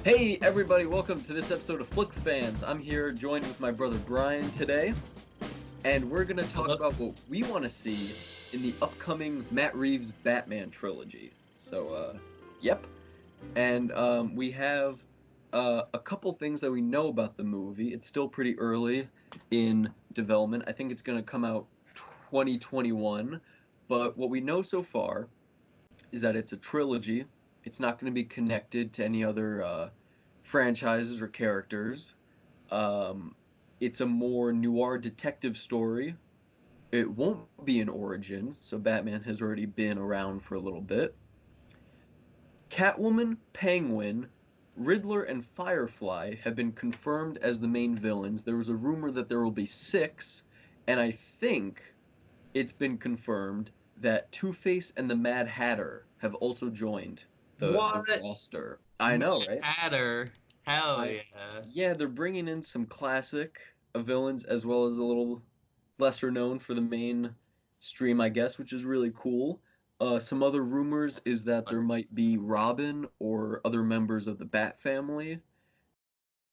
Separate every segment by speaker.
Speaker 1: Hey everybody, welcome to this episode of Flick Fans. I'm here joined with my brother Brian today, and we're going to talk about what we want to see in the upcoming Matt Reeves Batman trilogy. Yep. And we have a couple things that we know about the movie. It's still pretty early in development. I think it's going to come out 2021, but what we know so far is that it's a trilogy. It's not going to be connected to any other franchises or characters. It's a more noir detective story. It won't be an origin, so Batman has already been around for a little bit. Catwoman, Penguin, Riddler, and Firefly have been confirmed as the main villains. There was a rumor that there will be 6, and I think it's been confirmed that Two-Face and the Mad Hatter have also joined the roster. I know, right?
Speaker 2: Hatter. Hell yeah.
Speaker 1: Yeah, they're bringing in some classic villains as well as a little lesser known for the main stream, I guess, which is really cool. Some other rumors is that there might be Robin or other members of the Bat family.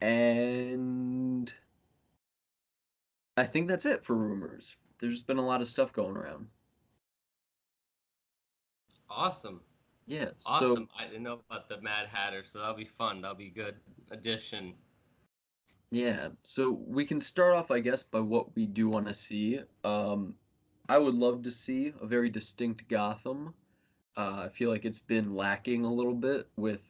Speaker 1: And I think that's it for rumors. There's just been a lot of stuff going around.
Speaker 2: Awesome.
Speaker 1: Yeah,
Speaker 2: awesome. I didn't know about the Mad Hatter, so that'll be fun. That'll be good addition.
Speaker 1: Yeah, so we can start off, I guess, by what we do want to see. I would love to see a very distinct Gotham. I feel like it's been lacking a little bit with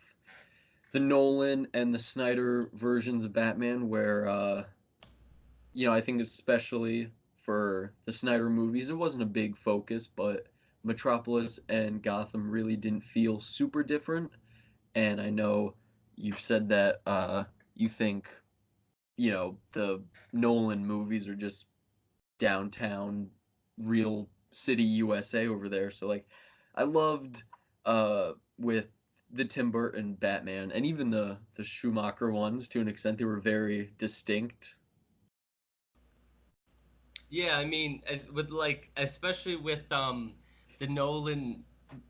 Speaker 1: the Nolan and the Snyder versions of Batman, where, I think especially for the Snyder movies, it wasn't a big focus, but Metropolis and Gotham really didn't feel super different. And I know you've said that you think, the Nolan movies are just downtown, real city USA over there. So like, I loved with the Tim Burton Batman and even the Schumacher ones to an extent. They were very distinct.
Speaker 2: Yeah, I mean, with like, especially with the Nolan.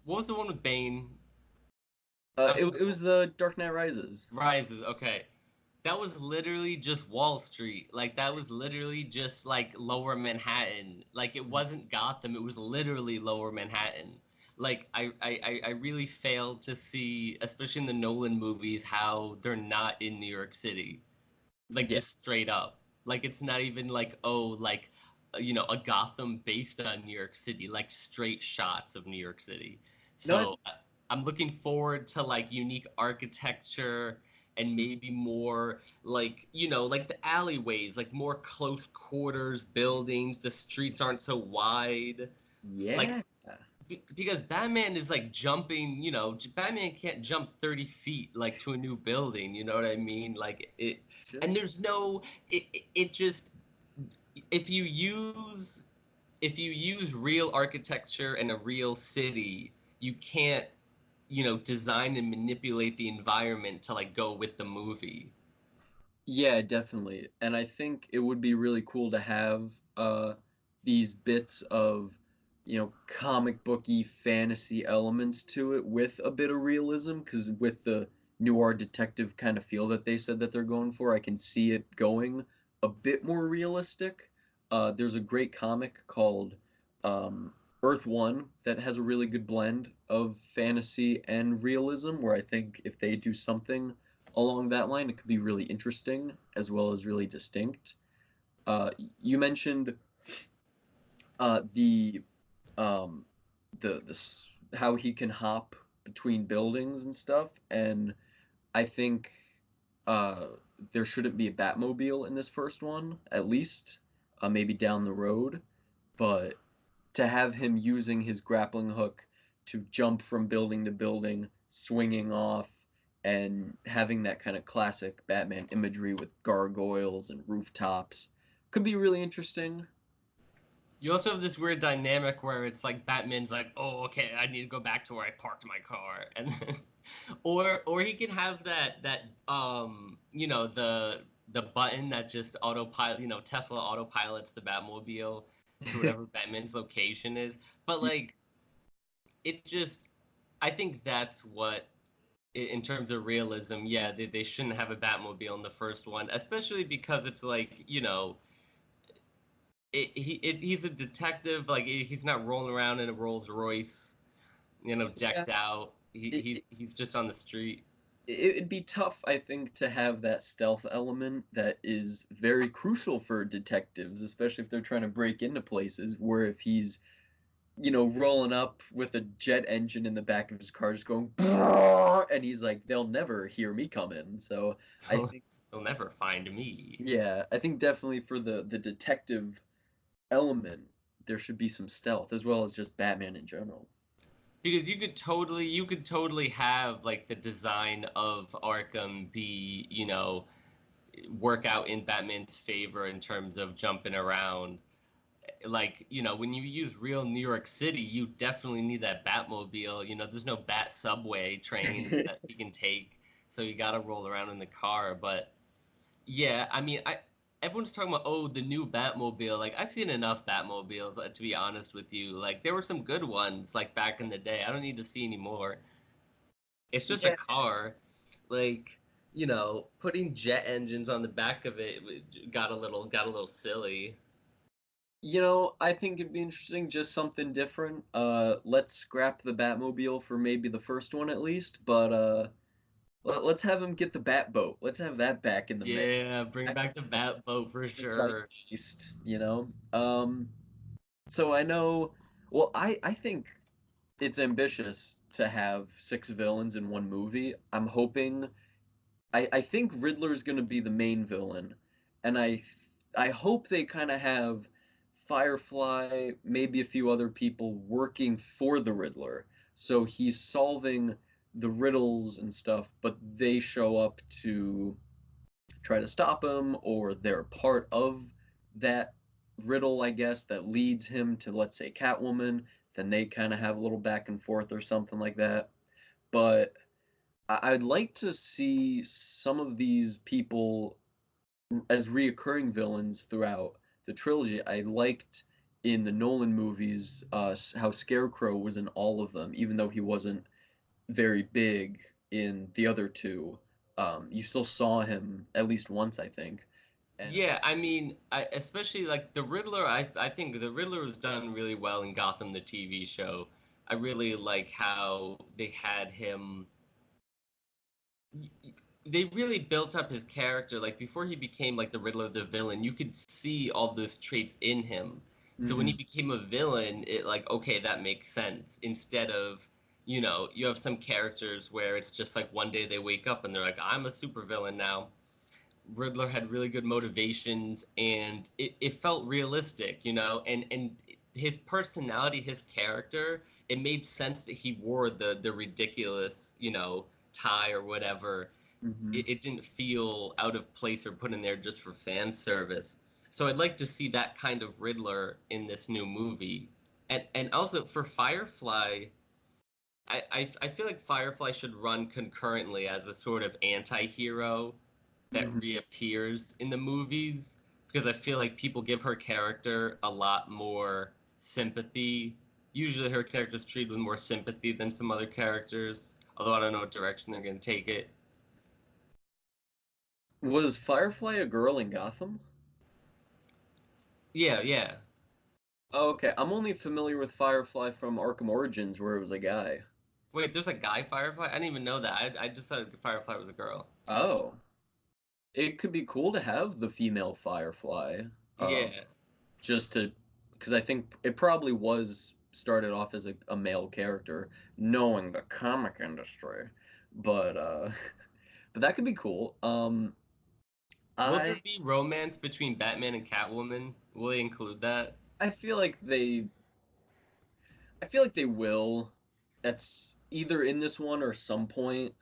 Speaker 2: What was the one with Bane?
Speaker 1: It was the Dark Knight Rises.
Speaker 2: Rises. Okay. That was literally just Wall Street. Like that was literally just like Lower Manhattan. Like it wasn't Gotham. It was literally Lower Manhattan. Like I really failed to see, especially in the Nolan movies, how they're not in New York City. Like
Speaker 1: Yeah.
Speaker 2: just straight up. Like it's not even like a Gotham based on New York City. Like straight shots of New York City.
Speaker 1: No,
Speaker 2: So I'm looking forward to like unique architecture and maybe more like the alleyways, like more close quarters buildings. The streets aren't so wide.
Speaker 1: yeah.
Speaker 2: Like because Batman is like jumping, Batman can't jump 30 feet like to a new building, you know what I mean? Like it,
Speaker 1: Sure.
Speaker 2: and there's no, it just, if you use, real architecture in a real city, you can't, design and manipulate the environment to like go with the movie.
Speaker 1: Yeah, definitely. And I think it would be really cool to have these bits of, comic booky fantasy elements to it with a bit of realism, because with the noir detective kind of feel that they said that they're going for, I can see it going a bit more realistic. There's a great comic called Earth One that has a really good blend of fantasy and realism, where I think if they do something along that line, it could be really interesting as well as really distinct. You mentioned uh, the um, how he can hop between buildings and stuff, and I think uh, there shouldn't be a Batmobile in this first one, at least maybe down the road, but to have him using his grappling hook to jump from building to building, swinging off, and having that kind of classic Batman imagery with gargoyles and rooftops could be really interesting.
Speaker 2: You also have this weird dynamic where it's like Batman's like, "Oh, okay, I need to go back to where I parked my car," and then, or he can have the button that just autopilot, Tesla autopilots the Batmobile to whatever Batman's location is. But like, it just, I think that's what in terms of realism, yeah, they shouldn't have a Batmobile in the first one, especially because it's like, he's a detective, like he's not rolling around in a Rolls Royce,
Speaker 1: Yeah,
Speaker 2: decked out.
Speaker 1: it,
Speaker 2: He's just on the street.
Speaker 1: it'd be tough, I think, to have that stealth element that is very crucial for detectives, especially if they're trying to break into places, where if he's, rolling up with a jet engine in the back of his car just going, and he's like, they'll never hear me come in. So I
Speaker 2: They'll,
Speaker 1: think,
Speaker 2: they'll never find me.
Speaker 1: yeah, I think definitely for the detective element, there should be some stealth as well as just Batman in general.
Speaker 2: Because you could totally have like the design of Arkham be, work out in Batman's favor in terms of jumping around. Like, when you use real New York City, you definitely need that Batmobile. There's no Bat subway trains that he can take, so you got to roll around in the car. But yeah, I mean, everyone's talking about, oh, the new Batmobile. Like, I've seen enough Batmobiles, to be honest with you. Like, there were some good ones like back in the day. I don't need to see any more. It's just a
Speaker 1: Yeah,
Speaker 2: car. Like, putting jet engines on the back of it got a little silly.
Speaker 1: I think it'd be interesting, just something different. Let's scrap the Batmobile for maybe the first one at least, but let's have him get the Batboat. Let's have that back in the mix.
Speaker 2: Yeah, bring
Speaker 1: Back
Speaker 2: back the Batboat for
Speaker 1: in the
Speaker 2: sure.
Speaker 1: zeitgeist. So I know, well, I think it's ambitious to have six villains in one movie. I'm hoping, I think Riddler's gonna be the main villain, and I hope they kind of have Firefly, maybe a few other people working for the Riddler. So he's solving the riddles and stuff, but they show up to try to stop him, or they're part of that riddle, I guess, that leads him to, let's say, Catwoman. Then they kind of have a little back and forth or something like that. But I'd like to see some of these people as reoccurring villains throughout the trilogy. I liked in the Nolan movies how Scarecrow was in all of them, even though he wasn't very big in the other two. You still saw him at least once, I think. And
Speaker 2: Yeah, I mean, especially like the Riddler. I think the Riddler was done really well in Gotham, the TV show. I really like how they had him. They really built up his character. Like before he became like the Riddler, the villain, you could see all those traits in him. So when he
Speaker 1: mhm.
Speaker 2: became a villain, it like, okay, that makes sense. Instead of, you have some characters where it's just like one day they wake up and they're like, I'm a supervillain now. Riddler had really good motivations and it felt realistic, and his personality, his character, it made sense that he wore the ridiculous, tie or whatever.
Speaker 1: Mhm.
Speaker 2: It didn't feel out of place or put in there just for fan service. So I'd like to see that kind of Riddler in this new movie. And also for Firefly, I feel like Firefly should run concurrently as a sort of anti-hero that
Speaker 1: Mhm.
Speaker 2: reappears in the movies because I feel like people give her character a lot more sympathy. Usually her character's treated with more sympathy than some other characters, although I don't know what direction they're going to take it.
Speaker 1: Was Firefly a girl in Gotham?
Speaker 2: Yeah, yeah.
Speaker 1: Oh, okay, I'm only familiar with Firefly from Arkham Origins, where it was a guy.
Speaker 2: Wait, there's a guy Firefly? I didn't even know that. I just thought Firefly was a girl.
Speaker 1: Oh, it could be cool to have the female Firefly, um,
Speaker 2: Yeah.
Speaker 1: just to, because I think it probably was started off as a male character, knowing the comic industry, but but that could be cool.
Speaker 2: Will there
Speaker 1: I
Speaker 2: be romance between Batman and Catwoman? Will they include that?
Speaker 1: I feel like I feel like they will. That's either in this one or some point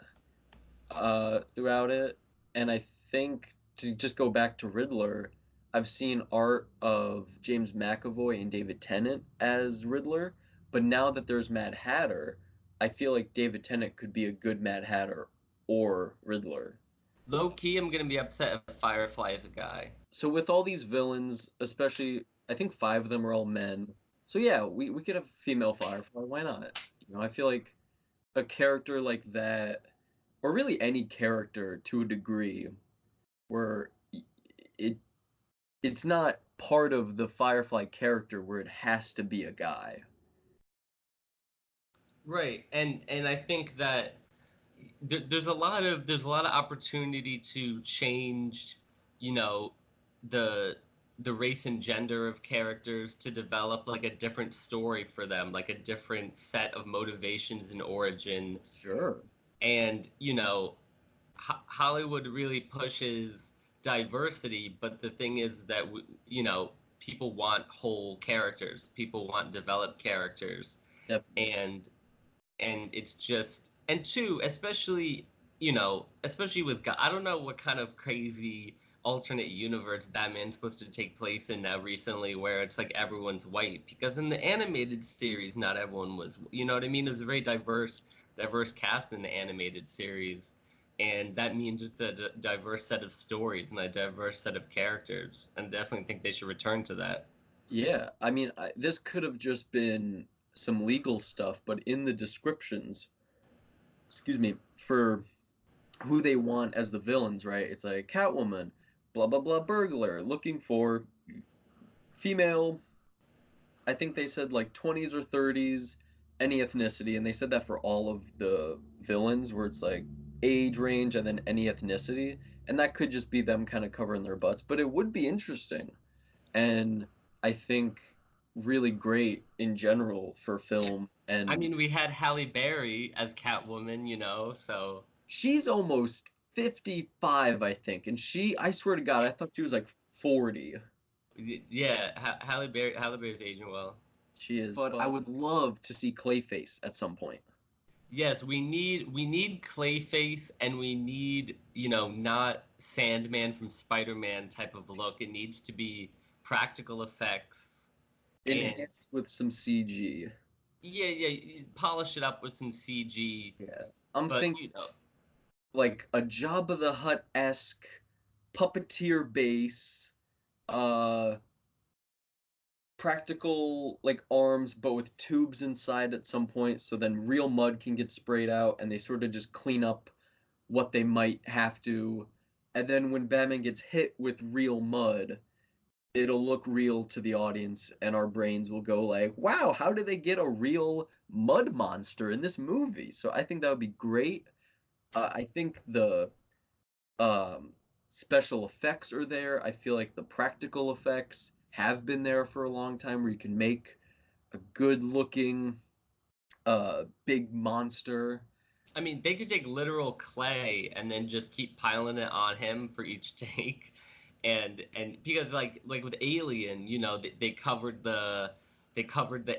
Speaker 1: throughout it. And I think to just go back to Riddler, I've seen art of James McAvoy and David Tennant as Riddler, but now that there's Mad Hatter, I feel like David Tennant could be a good Mad Hatter or Riddler.
Speaker 2: Low key, I'm gonna be upset if Firefly is a guy.
Speaker 1: So with all these villains, especially I think five of them are all men. So yeah, we could have female Firefly. Why not? I feel like a character like that. or really any character to a degree, where it it's not part of the Firefly character where it has to be a guy.
Speaker 2: Right, and I think that there's a lot of opportunity to change, you know, the the race and gender of characters to develop like a different story for them, like a different set of motivations and origin.
Speaker 1: Sure.
Speaker 2: And Hollywood really pushes diversity, but the thing is that people want whole characters, people want developed characters,
Speaker 1: Definitely.
Speaker 2: and it's just, and two, especially with God, I don't know what kind of crazy alternate universe Batman's supposed to take place in now recently, where it's like everyone's white, because in the animated series not everyone was, you know what I mean? It was a very diverse cast in the animated series, and that means it's a diverse set of stories and a diverse set of characters, and definitely think they should return to that.
Speaker 1: Yeah, I mean, this could have just been some legal stuff, but in the descriptions, excuse me, for who they want as the villains, right? It's like Catwoman, blah blah blah burglar, looking for female, I think they said like 20s or 30s, any ethnicity, and they said that for all of the villains, where it's like age range and then any ethnicity, and that could just be them kind of covering their butts, but it would be interesting, and I think really great in general for film,
Speaker 2: I
Speaker 1: and
Speaker 2: mean, we had Halle Berry as Catwoman, so
Speaker 1: she's almost 55, I think, and I swear to God, I thought she was like 40.
Speaker 2: yeah, Halle Berry's aging well.
Speaker 1: She is, but I would love to see Clayface at some point.
Speaker 2: Yes, we need Clayface, and we need, not Sandman from Spider-Man type of look. It needs to be practical effects, and
Speaker 1: Enhanced with some CG.
Speaker 2: yeah, yeah, polish it up with some CG,
Speaker 1: Yeah. I'm
Speaker 2: but
Speaker 1: thinking like a Jabba the Hutt-esque puppeteer base, uh practical like arms but with tubes inside at some point, so then real mud can get sprayed out and they sort of just clean up what they might have to. And then when Batman gets hit with real mud, it'll look real to the audience and our brains will go like, "Wow, how did they get a real mud monster in this movie?" So I think that would be great. I think the um, special effects are there. I feel like the practical effects have been there for a long time, where you can make a good looking big monster.
Speaker 2: I mean, they could take literal clay and then just keep piling it on him for each take, and because like with Alien, they covered the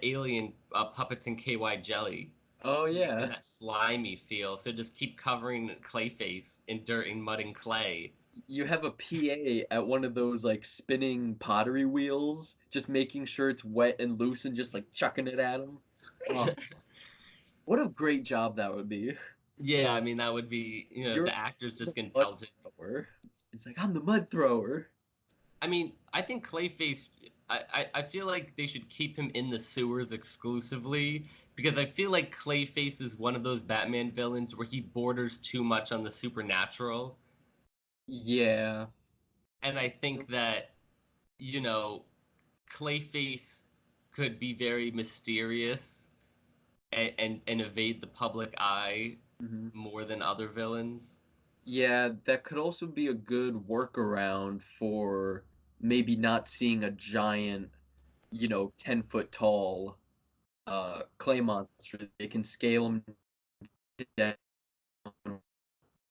Speaker 2: alien puppets in KY jelly
Speaker 1: Oh
Speaker 2: to make them
Speaker 1: yeah.
Speaker 2: that slimy feel. So just keep covering Clayface in dirt and mud and clay.
Speaker 1: You have a PA at one of those like spinning pottery wheels, just making sure it's wet and loose and just like chucking it at him. Oh, what a great job that would be.
Speaker 2: Yeah, I mean that would be,
Speaker 1: You're
Speaker 2: the actors
Speaker 1: the
Speaker 2: just can
Speaker 1: mud
Speaker 2: pelt it.
Speaker 1: thrower. It's like, I'm the mud thrower.
Speaker 2: I mean, I think Clayface. I feel like they should keep him in the sewers exclusively, because I feel like Clayface is one of those Batman villains where he borders too much on the supernatural,
Speaker 1: Yeah.
Speaker 2: and I think that, you know Clayface could be very mysterious and evade the public eye
Speaker 1: Mhm.
Speaker 2: more than other villains.
Speaker 1: Yeah, that could also be a good workaround for maybe not seeing a giant, 10-foot tall clay monster. They can scale them down.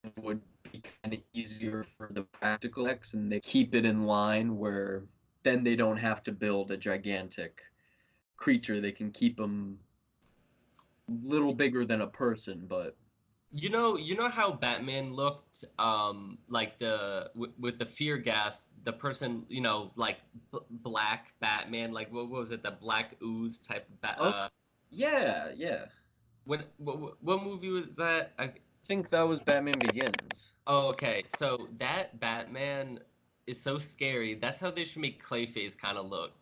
Speaker 1: It would be kind of easier for the practical effects, and they keep it in line where then they don't have to build a gigantic creature. They can keep them a little bigger than a person, but
Speaker 2: You know how Batman looked, like with the fear gas, the person, like black Batman, like what was it, the black ooze type of
Speaker 1: oh yeah, yeah.
Speaker 2: what movie was that?
Speaker 1: I think that was Batman Begins.
Speaker 2: Oh, okay, so that Batman is so scary. That's how they should make Clayface kind of look,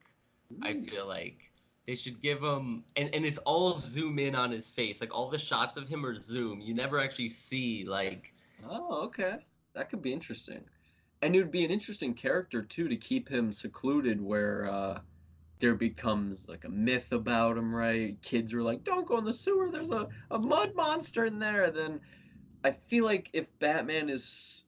Speaker 2: I
Speaker 1: Ooh.
Speaker 2: feel like. They should give him, and it's all zoom in on his face. Like all the shots of him are zoom. You never actually see like
Speaker 1: Oh, okay. That could be interesting. And it would be an interesting character too to keep him secluded where there becomes like a myth about him, right? Kids are like, "Don't go in the sewer. There's a mud monster in there." Then I feel like if Batman is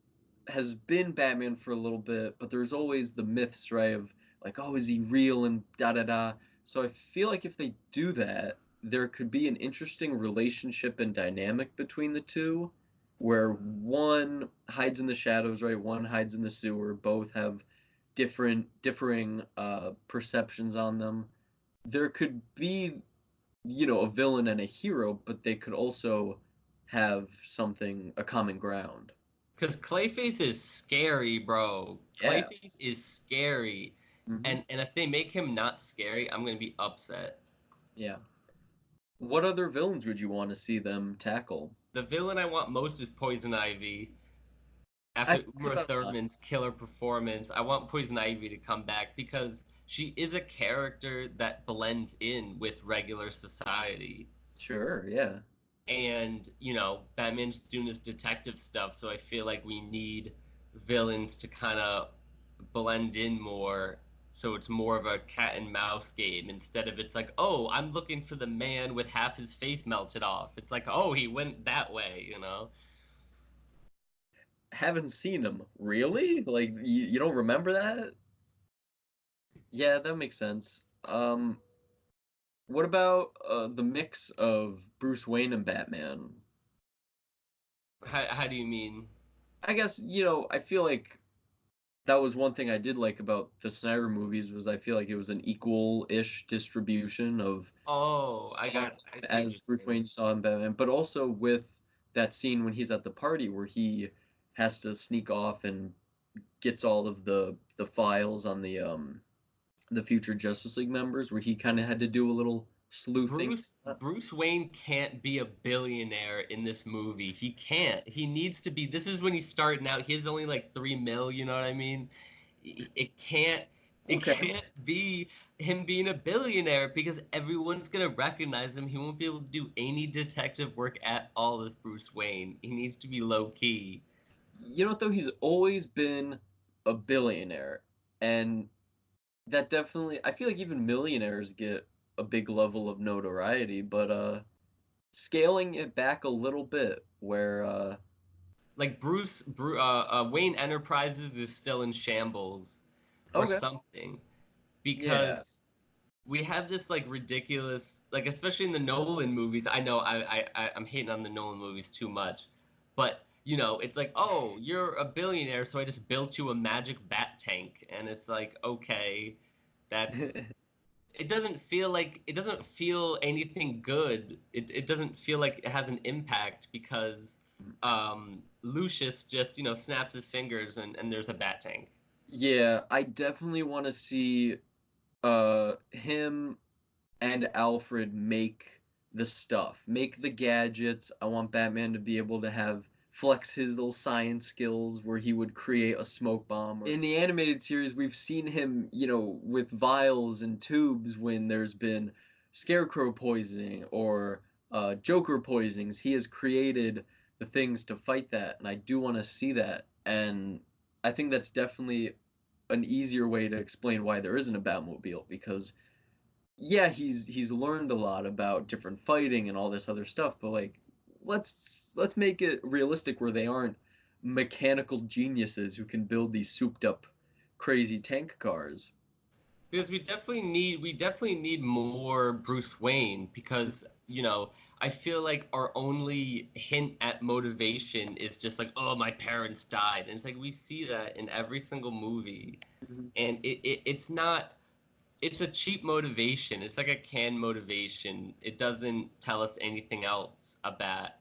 Speaker 1: has been Batman for a little bit, but there's always the myths, right? Of like, oh, is he real and da da da. So I feel like if they do that, there could be an interesting relationship and dynamic between the two, where one hides in the shadows, right? One hides in the sewer. Both have differing perceptions on them. There could be, a villain and a hero, but they could also have something, a common ground.
Speaker 2: because Clayface is scary, bro.
Speaker 1: Yeah.
Speaker 2: Clayface is scary,
Speaker 1: Hmm.
Speaker 2: and if they make him not scary, I'm gonna be upset.
Speaker 1: Yeah. What other villains would you want to see them tackle?
Speaker 2: The villain I want most is Poison Ivy.
Speaker 1: I
Speaker 2: After
Speaker 1: talked
Speaker 2: Uma
Speaker 1: about that.
Speaker 2: Thurman's killer performance, I want Poison Ivy to come back because she is a character that blends in with regular society.
Speaker 1: Sure, yeah.
Speaker 2: And, Batman's doing his detective stuff, so I feel like we need villains to kind of blend in more so it's more of a cat and mouse game instead of it's like, oh, I'm looking for the man with half his face melted off. It's like, oh, he went that way.
Speaker 1: Haven't seen him. Really? Like you don't remember that? Yeah, that makes sense. What about the mix of Bruce Wayne and Batman?
Speaker 2: How do you mean?
Speaker 1: I guess, I feel like that was one thing I did like about the Snyder movies was I feel like it was an equal-ish distribution of
Speaker 2: Oh,
Speaker 1: saw
Speaker 2: I see what
Speaker 1: as
Speaker 2: you're
Speaker 1: Bruce
Speaker 2: saying.
Speaker 1: Wayne saw in Batman, but also with that scene when he's at the party where he has to sneak off and gets all of the files on the future Justice League members, where he kind of had to do a little sleuthing.
Speaker 2: Bruce Wayne can't be a billionaire in this movie. He can't. He needs to be. This is when he's starting out. He has only like 3 mil. You know what I mean? It can't. It
Speaker 1: Okay.
Speaker 2: can't be him being a billionaire because everyone's gonna recognize him. He won't be able to do any detective work at all as Bruce Wayne. He needs to be low key.
Speaker 1: You know what though? He's always been a billionaire, and that definitely I feel like even millionaires get a big level of notoriety, but scaling it back a little bit where
Speaker 2: Like Wayne Enterprises is still in shambles or
Speaker 1: okay.
Speaker 2: something
Speaker 1: Yeah.
Speaker 2: because we have this like ridiculous like especially in the Nolan movies. I know I'm hating on the Nolan movies too much, but it's like, oh, you're a billionaire, so I just built you a magic bat tank, and it's like, okay, that's it doesn't feel anything good. It doesn't feel like it has an impact because Lucius just snaps his fingers and there's a bat tank.
Speaker 1: Yeah, I definitely want to see him and Alfred make the stuff, make the gadgets. I want Batman to be able to have flex his little science skills where he would create a smoke bomb. In the animated series, we've seen him, with vials and tubes when there's been scarecrow poisoning or Joker poisonings. He has created the things to fight that, and I do want to see that. And I think that's definitely an easier way to explain why there isn't a Batmobile because yeah, he's learned a lot about different fighting and all this other stuff, but like let's make it realistic where they aren't mechanical geniuses who can build these souped up crazy tank cars.
Speaker 2: Because we definitely need more Bruce Wayne because I feel like our only hint at motivation is just like, oh, my parents died, and it's like we see that in every single movie,
Speaker 1: Mhm.
Speaker 2: and it's not, it's a cheap motivation. It's like a canned motivation. It doesn't tell us anything else about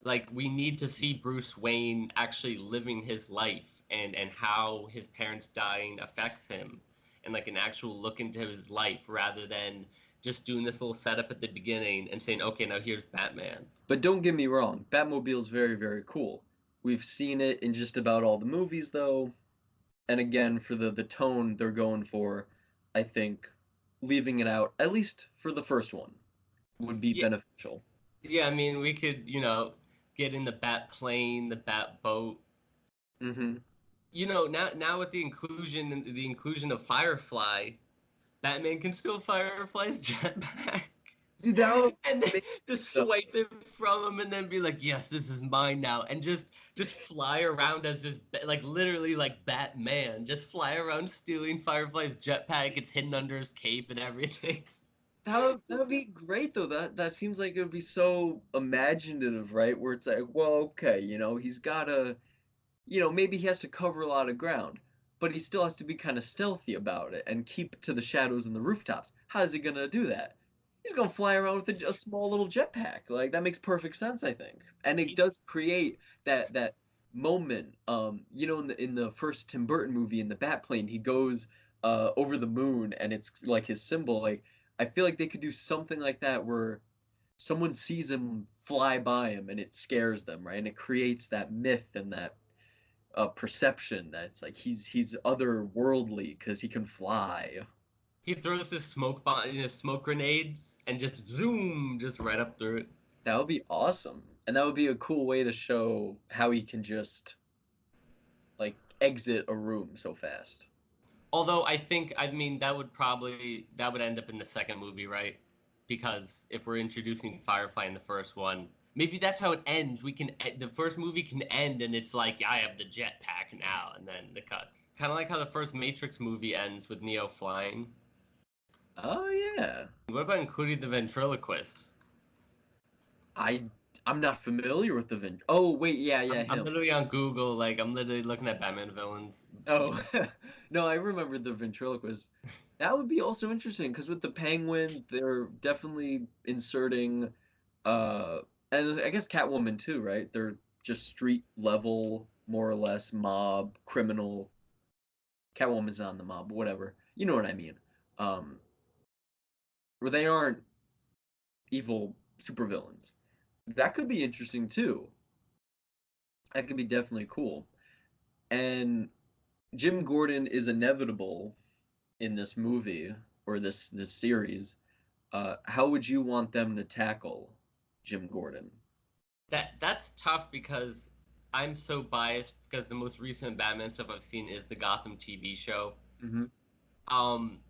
Speaker 2: like we need to see Bruce Wayne actually living his life and how his parents dying affects him and like an actual look into his life rather than just doing this little setup at the beginning and saying, okay, now here's Batman.
Speaker 1: But don't get me wrong, Batmobile's very, very cool. We've seen it in just about all the movies though, and again for the tone they're going for, I think leaving it out, at least for the first one, would be
Speaker 2: Yeah,
Speaker 1: beneficial.
Speaker 2: yeah. I mean, we could, get in the bat plane, the bat boat.
Speaker 1: Hmm.
Speaker 2: Now with the inclusion of Firefly, Batman can steal Firefly's jetpack.
Speaker 1: Dude, that would
Speaker 2: And then
Speaker 1: make
Speaker 2: just
Speaker 1: the
Speaker 2: swipe it from him and then be like, yes, this is mine now, and just fly around as just like literally like Batman, just fly around stealing Firefly's jetpack. It's hidden under his cape and everything.
Speaker 1: that would be great though. That seems like it would be so imaginative, right? Where it's like, well, okay, he's gotta, maybe he has to cover a lot of ground, but he still has to be kind of stealthy about it and keep to the shadows and the rooftops. How is he gonna do that? He's gonna fly around with a small little jetpack. Like that makes perfect sense, I think. And it
Speaker 2: He,
Speaker 1: does create that moment. In the first Tim Burton movie, in the Batplane, he goes over the moon, and it's like his symbol. Like I feel like they could do something like that where someone sees him fly by him and it scares them, right? And it creates that myth and that perception that it's like he's otherworldly because he can fly.
Speaker 2: he throws his smoke bomb, smoke grenades, and just zoom, just right up through it.
Speaker 1: That would be awesome. And that would be a cool way to show how he can just like exit a room so fast.
Speaker 2: Although I mean, that would end up in the second movie, right? Because if we're introducing Firefly in the first one, maybe that's how it ends. The first movie can end and it's like I have the jetpack now, and then the cuts. Kind of like how the first Matrix movie ends with Neo flying.
Speaker 1: Oh yeah.
Speaker 2: What about including the ventriloquist?
Speaker 1: I I'm not familiar with the Vin. Oh wait, yeah, yeah,
Speaker 2: I'm
Speaker 1: him.
Speaker 2: literally on Google, like I'm literally looking at Batman villains.
Speaker 1: Oh, no, I remember the ventriloquist. That would be also interesting because with the Penguin, they're definitely inserting, uh, and I guess Catwoman too, right? They're just street level, more or less, mob, criminal. Catwoman's not in the mob, but whatever. You know what I mean? Um, where they aren't evil supervillains. That could be interesting too. That could be definitely cool. And Jim Gordon is inevitable in this movie or this series. How would you want them to tackle Jim Gordon?
Speaker 2: That's tough because I'm so biased because the most recent Batman stuff I've seen is the Gotham TV show.
Speaker 1: Hmm.
Speaker 2: Um,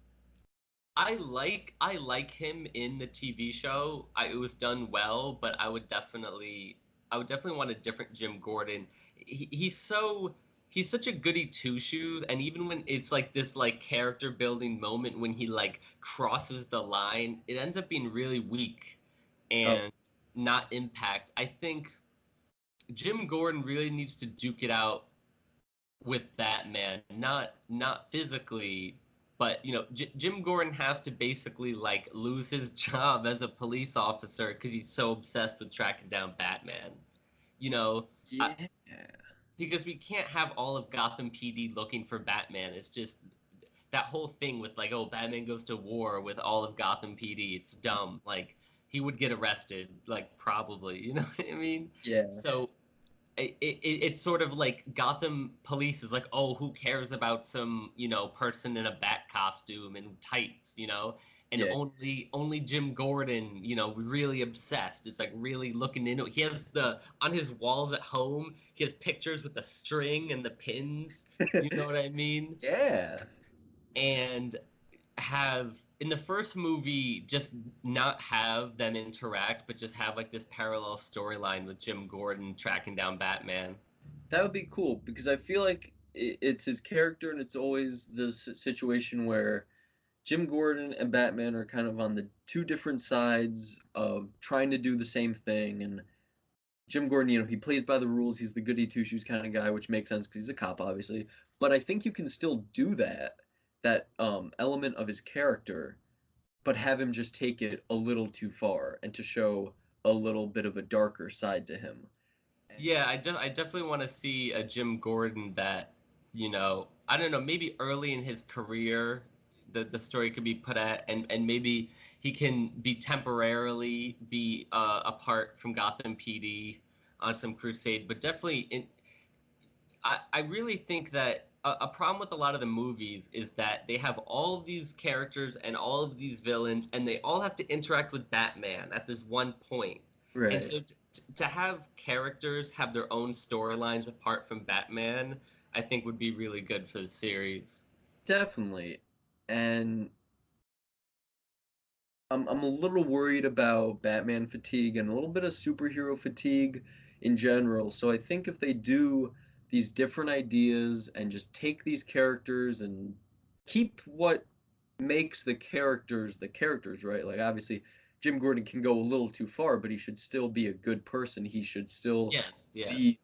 Speaker 2: I like him in the TV show. It was done well, but I would definitely want a different Jim Gordon. He's such a goody two shoes, and even when it's like this like character building moment when he like crosses the line, it ends up being really weak
Speaker 1: Oh,
Speaker 2: and not impact. I think Jim Gordon really needs to duke it out with Batman, not physically, but Jim Gordon has to basically like lose his job as a police officer because he's so obsessed with tracking down Batman. You know, I,
Speaker 1: yeah.
Speaker 2: because we can't have all of Gotham PD looking for Batman. It's just that whole thing with like, oh, Batman goes to war with all of Gotham PD. It's dumb. Like he would get arrested, like probably. You know what I mean?
Speaker 1: Yeah.
Speaker 2: So it's sort of like Gotham police is like, oh, who cares about some person in a bat costume and tights, and
Speaker 1: Yeah.
Speaker 2: only Jim Gordon, really obsessed. It's like really looking into it. He has the on his walls at home. He has pictures with the string and the pins. You know what I mean?
Speaker 1: Yeah.
Speaker 2: And have in the first movie just not have them interact, but just have like this parallel storyline with Jim Gordon tracking down Batman.
Speaker 1: That would be cool because I feel like it's his character, and it's always the situation where Jim Gordon and Batman are kind of on the two different sides of trying to do the same thing. And Jim Gordon, he plays by the rules. He's the goody two shoes kind of guy, which makes sense because he's a cop, obviously. But I think you can still do that element of his character, but have him just take it a little too far and to show a little bit of a darker side to him. And
Speaker 2: Yeah, I definitely want to see a Jim Gordon that, I don't know, maybe early in his career, the story could be put at, and maybe he can be temporarily be apart from Gotham PD on some crusade, but definitely I really think that a problem with a lot of the movies is that they have all of these characters and all of these villains, and they all have to interact with Batman at this one point. And
Speaker 1: Right.
Speaker 2: so to have characters have their own storylines apart from Batman, I think would be really good for the series.
Speaker 1: Definitely. And I'm a little worried about Batman fatigue and a little bit of superhero fatigue in general. So I think if they do these different ideas and just take these characters and keep what makes the characters, right? Like obviously Jim Gordon can go a little too far, but he should still be a good person. He should still
Speaker 2: Yes, yeah.
Speaker 1: be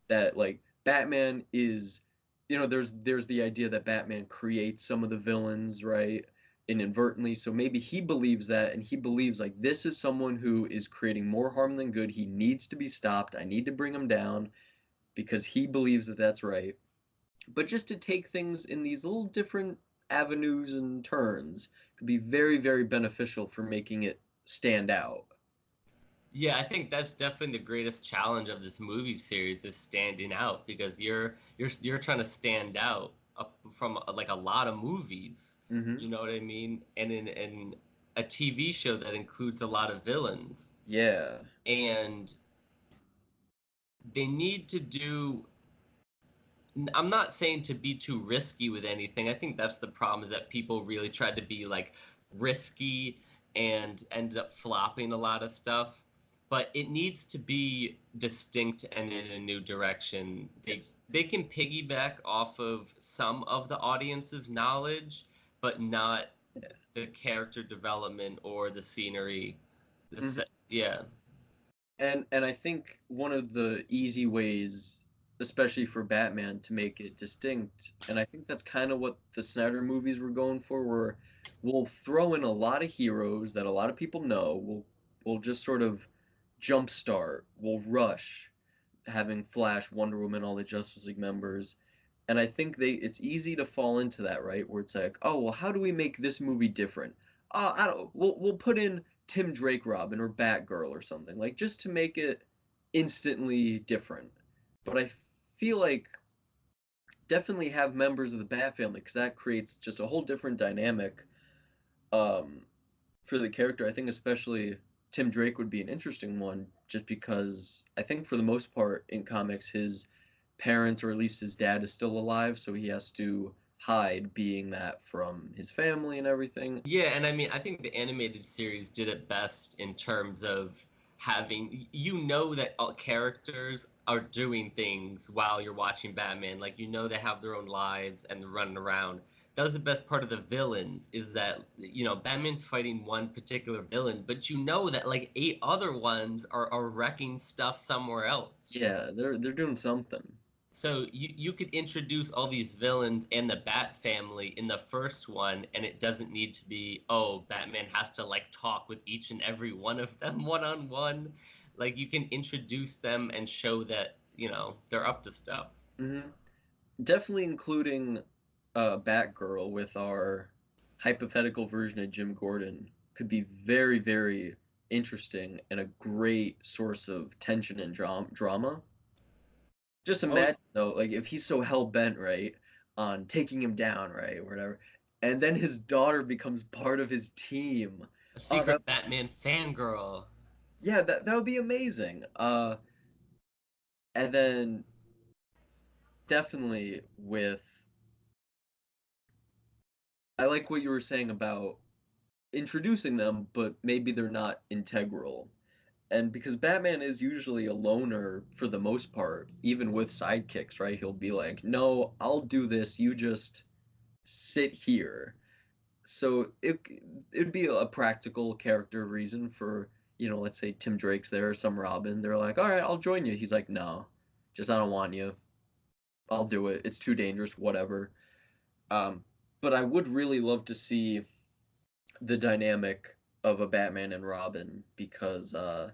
Speaker 1: that like Batman is, there's the idea that Batman creates some of the villains, right? Inadvertently. So maybe he believes that and he believes like this is someone who is creating more harm than good. He needs to be stopped. I need to bring him down because he believes that that's right. But just to take things in these little different avenues and turns could be very, very beneficial for making it stand out.
Speaker 2: Yeah, I think that's definitely the greatest challenge of this movie series is standing out because you're trying to stand out from like a lot of movies.
Speaker 1: Hmm.
Speaker 2: You know what I mean? And in a TV show that includes a lot of villains,
Speaker 1: Yeah.
Speaker 2: and they need to do. I'm not saying to be too risky with anything. I think that's the problem is that people really tried to be like risky and ended up flopping a lot of stuff. But it needs to be distinct and in a new direction. They
Speaker 1: Yes.
Speaker 2: they can piggyback off of some of the audience's knowledge, but not
Speaker 1: Yeah.
Speaker 2: the character development or the scenery. The
Speaker 1: Hmm.
Speaker 2: set, yeah.
Speaker 1: And I think one of the easy ways, especially for Batman, to make it distinct, and I think that's kind of what the Snyder movies were going for, where we'll throw in a lot of heroes that a lot of people know. We'll just sort of jumpstart, we'll rush having Flash, Wonder Woman, all the Justice League members. And I think it's easy to fall into that, right? Where it's like, oh, well, how do we make this movie different? I don't, we'll put in Tim Drake Robin or Batgirl or something, like just to make it instantly different. But I feel like definitely have members of the Bat family because that creates just a whole different dynamic um, for the character. I think especially Tim Drake would be an interesting one just because I think for the most part in comics his parents or at least his dad is still alive, so he has to hide being that from his family and everything.
Speaker 2: Yeah, and I mean, I think the animated series did it best in terms of having, you know, that all characters are doing things while you're watching Batman. Like, you know, they have their own lives and they're running around. That was the best part of the villains is that, you know, Batman's fighting one particular villain, but you know that like eight other ones are wrecking stuff somewhere else.
Speaker 1: Yeah, they're doing something.
Speaker 2: So you could introduce all these villains and the Bat family in the first one, and it doesn't need to be, oh, Batman has to like talk with each and every one of them one on one. Like you can introduce them and show that, you know, they're up to stuff.
Speaker 1: Hmm. Definitely including Batgirl with our hypothetical version of Jim Gordon could be very, very interesting and a great source of tension and drama. Just
Speaker 2: Oh,
Speaker 1: imagine though, like if he's so hell bent, right, on taking him down, right, or whatever, and then his daughter becomes part of his team.
Speaker 2: a
Speaker 1: Oh, that
Speaker 2: secret Batman fangirl.
Speaker 1: yeah, that would be amazing. And then definitely with I like what you were saying about introducing them, but maybe they're not integral. And because Batman is usually a loner for the most part, even with sidekicks, right? He'll be like, "No, I'll do this. You just sit here." So it'd be a practical character reason for, let's say Tim Drake's there, some Robin. They're like, "All right, I'll join you." He's like, "No, just I don't want you. I'll do it. It's too dangerous, whatever." Um, but I would really love to see the dynamic of a Batman and Robin because I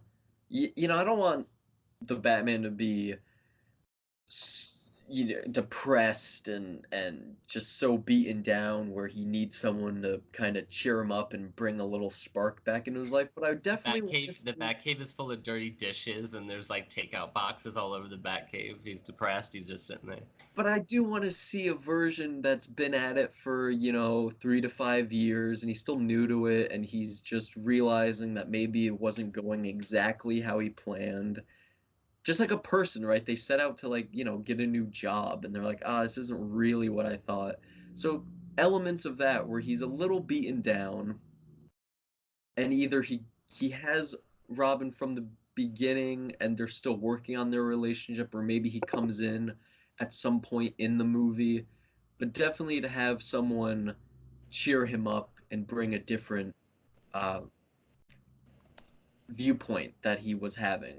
Speaker 1: don't want the Batman to be depressed and just so beaten down where he needs someone to kind of cheer him up and bring a little spark back into his life. But I would definitely want to
Speaker 2: The
Speaker 1: see.
Speaker 2: Batcave is full of dirty dishes, and there's like takeout boxes all over the Batcave. He's depressed. He's just sitting there.
Speaker 1: But I do want to see a version that's been at it for, 3 to 5 years and he's still new to it and he's just realizing that maybe it wasn't going exactly how he planned. Just like a person, right? They set out to like, get a new job and they're like, this isn't really what I thought. So elements of that where he's a little beaten down and either he has Robin from the beginning and they're still working on their relationship, or maybe he comes in at some point in the movie, but definitely to have someone cheer him up and bring a different uh, viewpoint that he was having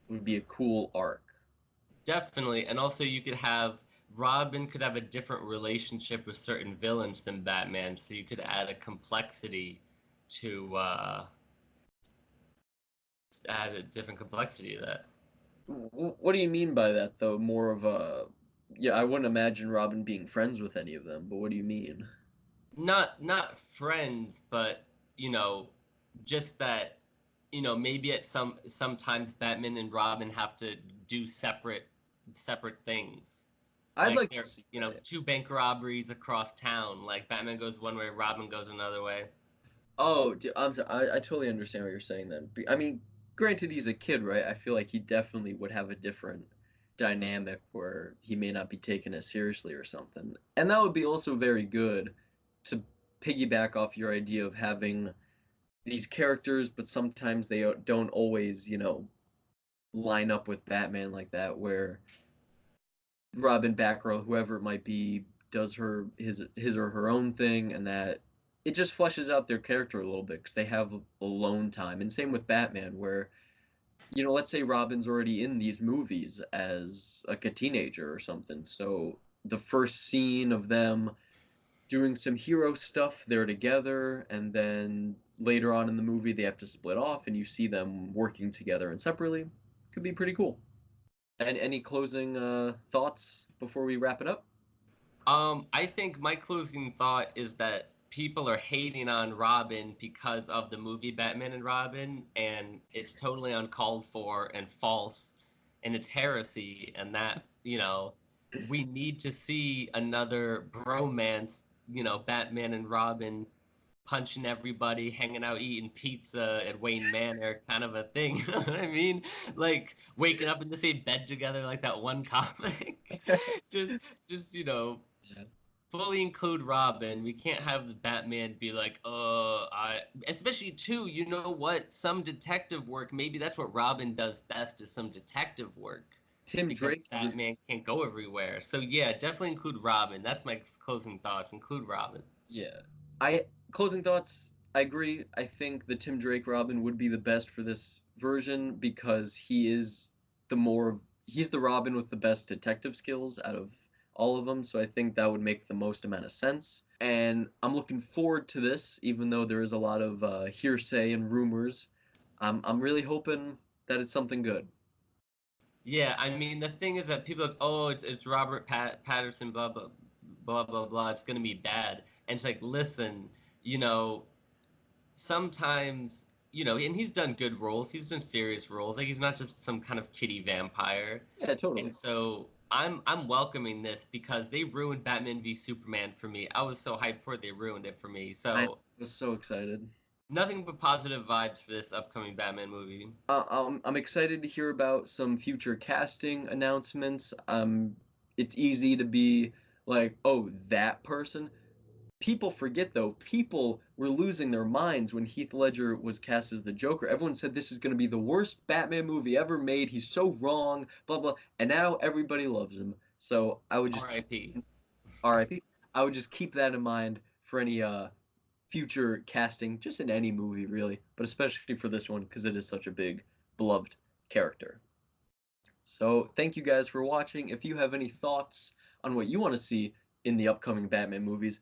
Speaker 1: would be a cool arc.
Speaker 2: Definitely, and also you could have Robin could have a different relationship with certain villains than Batman, so you could add a complexity to add a different complexity to that.
Speaker 1: What do you mean by that, though? More of a, yeah, I wouldn't imagine Robin being friends with any of them, but what do you mean?
Speaker 2: Not friends, but you know, just that maybe at sometimes Batman and Robin have to do separate things.
Speaker 1: I'd
Speaker 2: Like
Speaker 1: like to
Speaker 2: they're
Speaker 1: see that.
Speaker 2: two bank robberies across town. Like Batman goes one way, Robin goes another way.
Speaker 1: Oh, I'm sorry. I totally understand what you're saying then. I mean, granted, he's a kid, right? I feel like he definitely would have a different dynamic where he may not be taken as seriously or something. And that would be also very good to piggyback off your idea of having these characters, but sometimes they don't always, line up with Batman like that, where Robin, Batgirl, whoever it might be, does his or her own thing, and that it just fleshes out their character a little bit because they have alone time. And same with Batman, where let's say Robin's already in these movies as like a teenager or something. So the first scene of them doing some hero stuff, they're together, and then later on in the movie they have to split off, and you see them working together and separately. Could be pretty cool. And any closing thoughts before we wrap it up?
Speaker 2: I think my closing thought is that people are hating on Robin because of the movie Batman and Robin, and it's totally uncalled for and false, and it's heresy, and that, we need to see another bromance, Batman and Robin punching everybody, hanging out, eating pizza at Wayne Manor, kind of a thing. You know what I mean? Like waking up in the same bed together, like that one comic. just, just
Speaker 1: Yeah.
Speaker 2: fully include Robin. We can't have the Batman be like, especially too. You know what? Some detective work. Maybe that's what Robin does best is some detective work,
Speaker 1: Tim
Speaker 2: because
Speaker 1: Drake is a
Speaker 2: Batman can't go everywhere. So yeah, definitely include Robin. That's my closing thoughts. Include Robin.
Speaker 1: yeah. I closing thoughts. I agree. I think the Tim Drake Robin would be the best for this version because he's the Robin with the best detective skills out of all of them, so I think that would make the most amount of sense. And I'm looking forward to this, even though there is a lot of hearsay and rumors. I'm really hoping that it's something good.
Speaker 2: Yeah, I mean the thing is that people are like, oh, it's Robert Patterson, blah blah blah blah blah. It's gonna be bad, and it's like, listen, you know, sometimes, and he's done good roles. He's done serious roles. Like he's not just some kind of kitty vampire.
Speaker 1: Yeah, totally.
Speaker 2: And so I'm welcoming this because they ruined Batman v Superman for me. I was so hyped for it, they ruined it for me.
Speaker 1: I
Speaker 2: So
Speaker 1: was so excited.
Speaker 2: nothing but positive vibes for this upcoming Batman movie.
Speaker 1: I'm excited to hear about some future casting announcements. It's easy to be like, oh, that person. People forget though. People were losing their minds when Heath Ledger was cast as the Joker. Everyone said this is going to be the worst Batman movie ever made. He's so wrong, blah blah. And now everybody loves him. So I would just keep
Speaker 2: R.I.P.
Speaker 1: R.I.P. I would just keep that in mind for any future casting, just in any movie really, but especially for this one because it is such a big beloved character. So thank you guys for watching. If you have any thoughts on what you want to see in the upcoming Batman movies,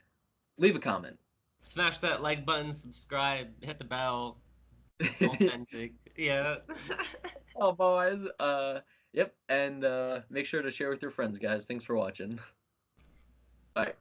Speaker 1: leave a comment.
Speaker 2: Smash that like button, subscribe, hit the bell. Authentic. Yeah.
Speaker 1: Oh, boys. Yep, and make sure to share with your friends, guys. Thanks for watching. Bye.